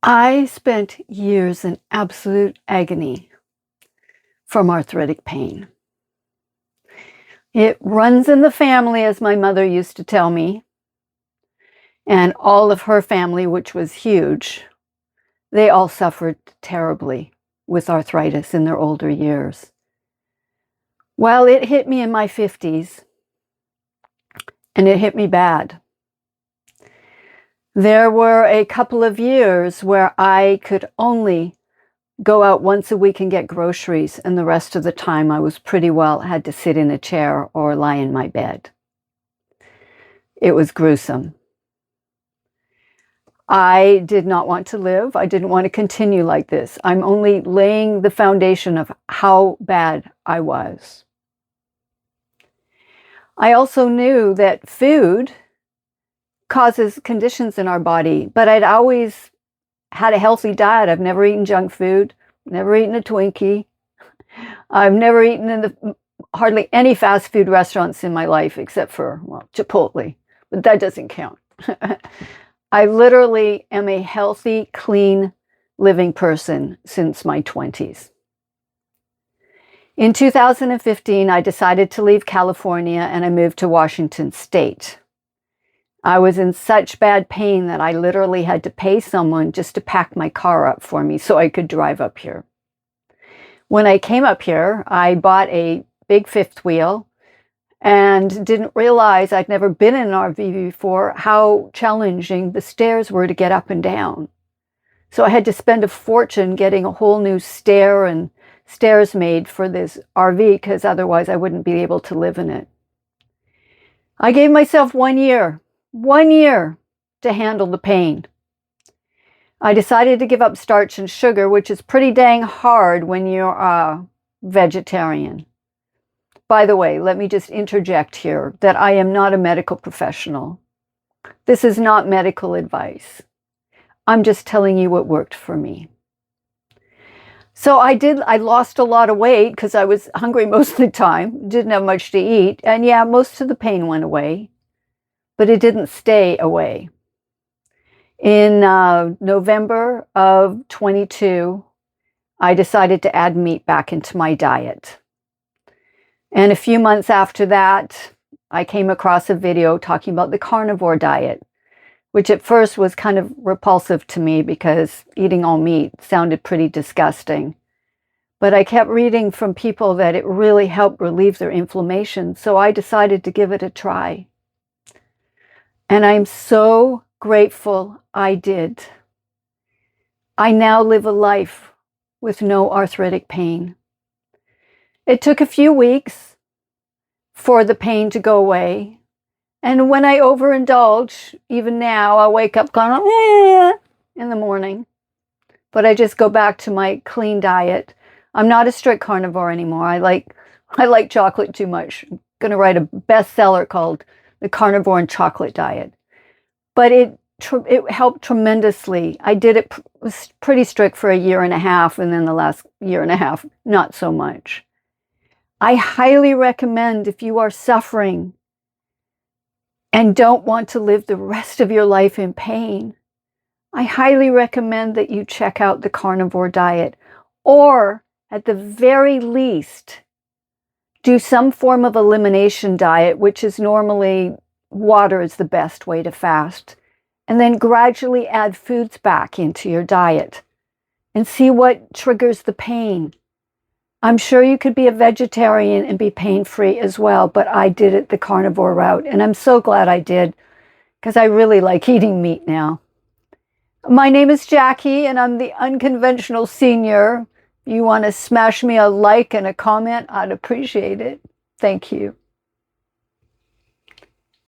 I spent years in absolute agony from arthritic pain. It runs in the family, as my mother used to tell me, and all of her family, which was huge, they all suffered terribly with arthritis in their older years. Well, it hit me in my 50s, and it hit me bad. There were a couple of years where I could only go out once a week and get groceries, and the rest of the time I was pretty well had to sit in a chair or lie in my bed. It was gruesome. I did not want to live. I didn't want to continue like this. I'm only laying the foundation of how bad I was. I also knew that food causes conditions in our body, but I'd always had a healthy diet. I've never eaten junk food, never eaten a Twinkie. I've never eaten in hardly any fast food restaurants in my life except for, well, Chipotle, but that doesn't count. I literally am a healthy, clean living person since my 20s. In 2015, I decided to leave California and I moved to Washington State. I was in such bad pain that I literally had to pay someone just to pack my car up for me so I could drive up here. When I came up here, I bought a big fifth wheel and didn't realize, I'd never been in an RV before, how challenging the stairs were to get up and down. So I had to spend a fortune getting a whole new stair and stairs made for this RV because otherwise I wouldn't be able to live in it. I gave myself 1 year to handle the pain. I decided to give up starch and sugar, which is pretty dang hard when you're a vegetarian. By the way, let me just interject here that I am not a medical professional. This is not medical advice. I'm just telling you what worked for me. So I lost a lot of weight because I was hungry most of the time, didn't have much to eat, and yeah, most of the pain went away, but it didn't stay away. In November of 22, I decided to add meat back into my diet. And a few months after that, I came across a video talking about the carnivore diet, which at first was kind of repulsive to me because eating all meat sounded pretty disgusting. But I kept reading from people that it really helped relieve their inflammation, so I decided to give it a try. And I'm so grateful I did. I now live a life with no arthritic pain. It took a few weeks for the pain to go away. And when I overindulge, even now, I wake up going, in the morning. But I just go back to my clean diet. I'm not a strict carnivore anymore. I like chocolate too much. I'm going to write a bestseller called The Carnivore and Chocolate Diet. But it helped tremendously. I did it, was pretty strict for a year and a half, and then the last year and a half, not so much. I highly recommend, if you are suffering and don't want to live the rest of your life in pain, I highly recommend that you check out the carnivore diet, or at the very least, do some form of elimination diet, which is normally water is the best way to fast, and then gradually add foods back into your diet and see what triggers the pain. I'm sure you could be a vegetarian and be pain-free as well, but I did it the carnivore route, and I'm so glad I did because I really like eating meat now. My name is Jackie, and I'm the Unconventional Senior. If you want to smash me a like and a comment, I'd appreciate it. Thank you.